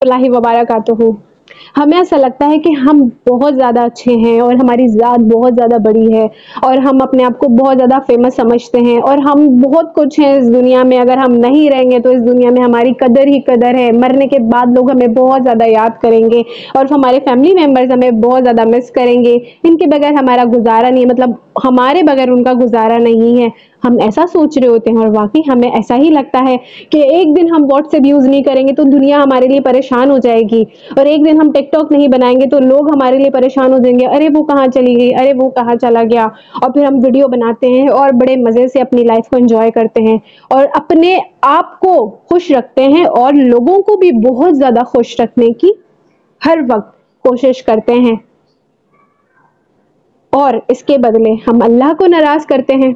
वरहमतुल्लाहि वबरकातुहू। हमें ऐसा लगता है कि हम बहुत ज़्यादा अच्छे हैं और हमारी ज़ात बहुत ज़्यादा बड़ी है और हम अपने आप को बहुत ज़्यादा फेमस समझते हैं और हम बहुत कुछ हैं इस दुनिया में। अगर हम नहीं रहेंगे तो इस दुनिया में हमारी कदर ही कदर है। मरने के बाद लोग हमें बहुत ज़्यादा याद करेंगे और हमारे फैमिली मेम्बर्स हमें बहुत ज़्यादा मिस करेंगे। इनके बगैर हमारा गुजारा नहीं है, मतलब हमारे बगैर उनका गुजारा नहीं है। हम ऐसा सोच रहे होते हैं और वाकई हमें ऐसा ही लगता है कि एक दिन हम व्हाट्सएप यूज़ नहीं करेंगे तो दुनिया हमारे लिए परेशान हो जाएगी और एक दिन हम टिकटॉक नहीं बनाएंगे तो लोग हमारे लिए परेशान हो जाएंगे, अरे वो कहाँ चली गई, अरे वो कहाँ चला गया। और फिर हम वीडियो बनाते हैं और बड़े मज़े से अपनी लाइफ को एंजॉय करते हैं और अपने आप को खुश रखते हैं और लोगों को भी बहुत ज़्यादा खुश रखने की हर वक्त कोशिश करते हैं। और इसके बदले हम अल्लाह को नाराज करते हैं,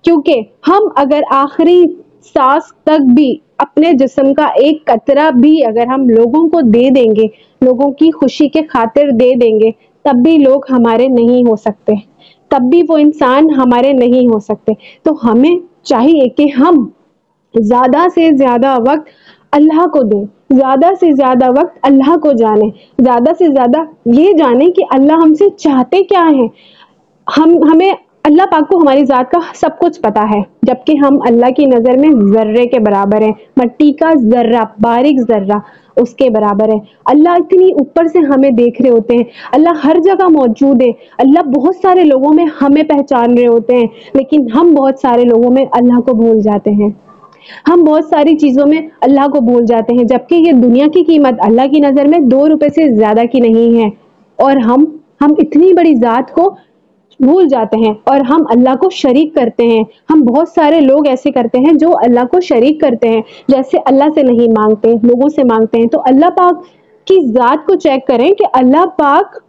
क्योंकि हम अगर आखिरी सांस तक भी अपने जिस्म का एक कतरा भी अगर हम लोगों को दे देंगे, लोगों की खुशी के खातिर दे देंगे, तब भी लोग हमारे नहीं हो सकते, तब भी वो इंसान हमारे नहीं हो सकते। तो हमें चाहिए कि हम ज़्यादा से ज़्यादा वक्त अल्लाह को दें, ज़्यादा से ज़्यादा वक्त अल्लाह को जानें, ज़्यादा से ज़्यादा ये जानें कि अल्लाह हमसे चाहते क्या हैं। हमें अल्लाह पाक को हमारी ज़ात का सब कुछ पता है, जबकि हम अल्लाह की नज़र में ज़र्रे के बराबर हैं, मिट्टी का ज़र्रा, बारीक ज़र्रा उसके बराबर है। अल्लाह इतनी ऊपर से हमें देख रहे होते हैं, अल्लाह हर जगह मौजूद है। अल्लाह बहुत सारे लोगों में हमें पहचान रहे होते हैं, लेकिन हम बहुत सारे लोगों में अल्लाह को भूल जाते हैं। हम बहुत सारी चीज़ों में अल्लाह को भूल जाते हैं, जबकि ये दुनिया की कीमत अल्लाह की नज़र में 2 रुपए से ज़्यादा की नहीं है। और हम इतनी बड़ी ज़ात को भूल जाते हैं और हम अल्लाह को शरीक करते हैं। हम बहुत सारे लोग ऐसे करते हैं जो अल्लाह को शरीक करते हैं, जैसे अल्लाह से नहीं मांगते, लोगों से मांगते हैं। तो अल्लाह पाक की ज़ात को चेक करें कि अल्लाह पाक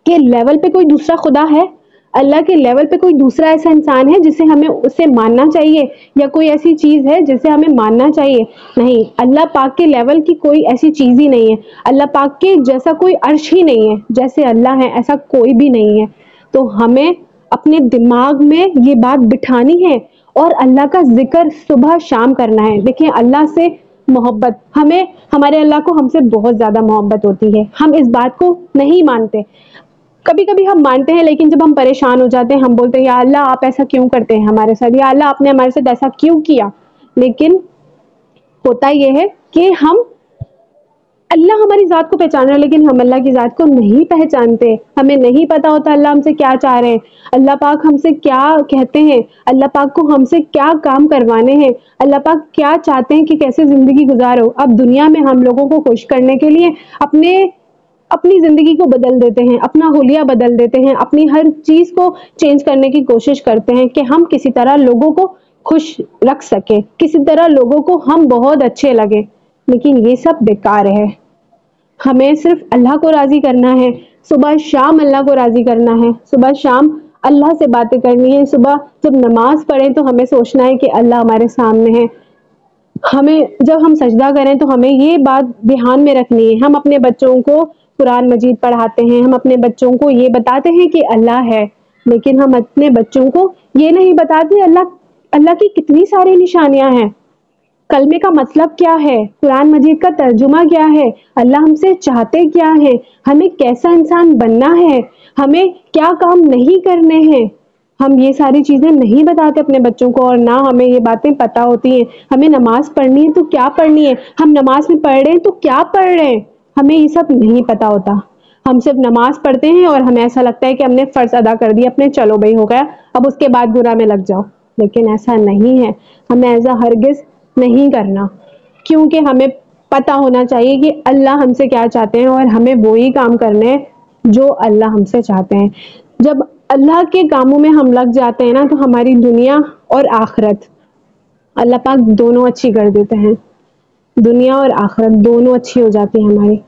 के लेवल पे कोई दूसरा खुदा है, अल्लाह के लेवल पे कोई दूसरा ऐसा इंसान है जिसे हमें उसे मानना चाहिए, या कोई ऐसी चीज़ है जिसे हमें मानना चाहिए? नहीं, अल्लाह पाक के लेवल की कोई ऐसी चीज़ ही नहीं है। अल्लाह पाक के जैसा कोई अर्श ही नहीं है, जैसे अल्लाह है ऐसा कोई भी नहीं है। तो हमें अपने दिमाग में ये बात बिठानी है और अल्लाह का जिक्र सुबह शाम करना है। देखिए, अल्लाह से मोहब्बत, हमें हमारे अल्लाह को हमसे बहुत ज़्यादा मोहब्बत होती है। हम इस बात को नहीं मानते, कभी कभी हम मानते हैं, लेकिन जब हम परेशान हो जाते हैं हम बोलते हैं या अल्लाह आप ऐसा क्यों करते हैं हमारे साथ, या अल्लाह आपने हमारे साथ ऐसा क्यों किया। लेकिन होता यह है कि हम अल्लाह हमारी ज़ात को पहचान रहे हैं, लेकिन हम अल्लाह की ज़ात को नहीं पहचानते। हमें नहीं पता होता अल्लाह हमसे क्या चाह रहे हैं, अल्लाह पाक हमसे क्या कहते हैं, अल्लाह पाक को हमसे क्या काम करवाने हैं, अल्लाह पाक क्या चाहते हैं कि कैसे ज़िंदगी गुजारो। अब दुनिया में हम लोगों को खुश करने के लिए अपनी ज़िंदगी को बदल देते हैं, अपना हुलिया बदल देते हैं, अपनी हर चीज़ को चेंज करने की कोशिश करते हैं कि हम किसी तरह लोगों को खुश रख सके, किसी तरह लोगों को हम बहुत अच्छे लगे। लेकिन ये सब बेकार है। हमें सिर्फ अल्लाह को राज़ी करना है, सुबह शाम अल्लाह को राज़ी करना है, सुबह शाम अल्लाह से बातें करनी है। सुबह जब नमाज पढ़ें तो हमें सोचना है कि अल्लाह हमारे सामने है। हमें जब हम सजदा करें तो हमें ये बात ध्यान में रखनी है। हम अपने बच्चों को कुरान मजीद पढ़ाते हैं, हम अपने बच्चों को ये बताते हैं कि अल्लाह है, लेकिन हम अपने बच्चों को ये नहीं बताते अल्लाह की कितनी सारी निशानियां हैं, कलमे का मतलब क्या है, कुरान मजीद का तर्जुमा क्या है, अल्लाह हमसे चाहते क्या है, हमें कैसा इंसान बनना है, हमें क्या काम नहीं करने हैं। हम ये सारी चीज़ें नहीं बताते अपने बच्चों को, और ना हमें ये बातें पता होती हैं। हमें नमाज पढ़नी है तो क्या पढ़नी है, हम नमाज में पढ़ रहे हैं तो क्या पढ़ रहे हैं, हमें ये सब नहीं पता होता। हम सिर्फ नमाज पढ़ते हैं और हमें ऐसा लगता है कि हमने फ़र्ज अदा कर दिया अपने, चलो भाई हो गया, अब उसके बाद गुनाह में लग जाओ। लेकिन ऐसा नहीं है, हमें ऐसा हरगिज़ नहीं करना, क्योंकि हमें पता होना चाहिए कि अल्लाह हमसे क्या चाहते हैं और हमें वही काम करने हैं जो अल्लाह हमसे चाहते हैं। जब अल्लाह के कामों में हम लग जाते हैं ना, तो हमारी दुनिया और आखिरत अल्लाह पाक दोनों अच्छी कर देते हैं, दुनिया और आखिरत दोनों अच्छी हो जाती है हमारी।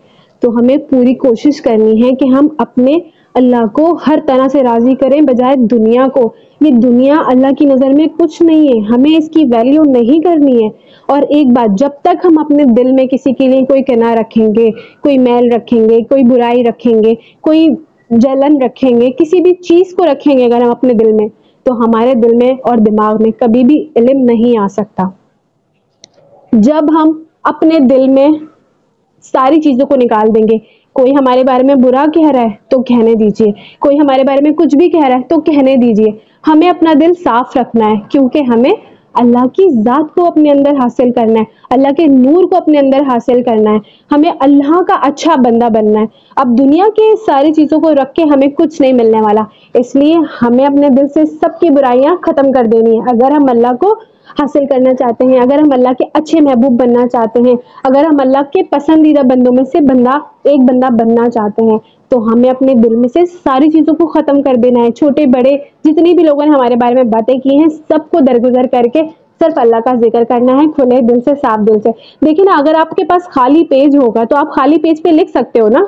तो हमें पूरी कोशिश करनी है कि हम अपने अल्लाह को हर तरह से राज़ी करें, बजाय दुनिया को। ये दुनिया अल्लाह की नज़र में कुछ नहीं है, हमें इसकी वैल्यू नहीं करनी है। और एक बात, जब तक हम अपने दिल में किसी के लिए कोई किना रखेंगे, कोई मैल रखेंगे, कोई बुराई रखेंगे, कोई जलन रखेंगे, किसी भी चीज़ को रखेंगे अगर हम अपने दिल में, तो हमारे दिल में और दिमाग में कभी भी इल्म नहीं आ सकता। जब हम अपने दिल में सारी चीजों को निकाल देंगे। कोई हमारे बारे में बुरा कह रहा है तो कहने दीजिए, कोई हमारे बारे में कुछ भी कह रहा है तो कहने दीजिए। हमें अपना दिल साफ रखना है, क्योंकि हमें अल्लाह की ज़ात को अपने अंदर हासिल करना है, अल्लाह के नूर को अपने अंदर हासिल करना है, हमें अल्लाह का अच्छा बंदा बनना है। अब दुनिया के सारी चीज़ों को रख के हमें कुछ नहीं मिलने वाला, इसलिए हमें अपने दिल से सबकी बुराइयां ख़त्म कर देनी है। अगर हम अल्लाह को हासिल करना चाहते हैं, अगर हम अल्लाह के अच्छे महबूब बनना चाहते हैं, अगर हम अल्लाह के पसंदीदा बंदों में से एक बंदा बनना चाहते हैं, तो हमें अपने दिल में से सारी चीज़ों को ख़त्म कर देना है। छोटे बड़े जितनी भी लोगों ने हमारे बारे में बातें की हैं, सबको दरगुजर करके सिर्फ अल्लाह का जिक्र करना है, खुले दिल से, साफ दिल से। देखिए ना, अगर आपके पास खाली पेज होगा तो आप खाली पेज पे लिख सकते हो ना।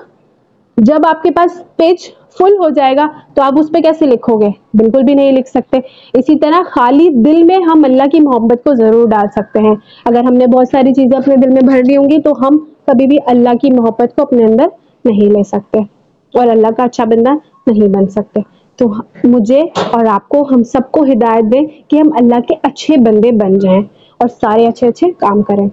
जब आपके पास पेज फुल हो जाएगा तो आप उस पे कैसे लिखोगे? बिल्कुल भी नहीं लिख सकते। इसी तरह खाली दिल में हम अल्लाह की मोहब्बत को जरूर डाल सकते हैं। अगर हमने बहुत सारी चीजें अपने दिल में भर ली होंगी तो हम कभी भी अल्लाह की मोहब्बत को अपने अंदर नहीं ले सकते और अल्लाह का अच्छा बंदा नहीं बन सकते। तो मुझे और आपको, हम सबको हिदायत दें कि हम अल्लाह के अच्छे बंदे बन जाएं और सारे अच्छे अच्छे काम करें।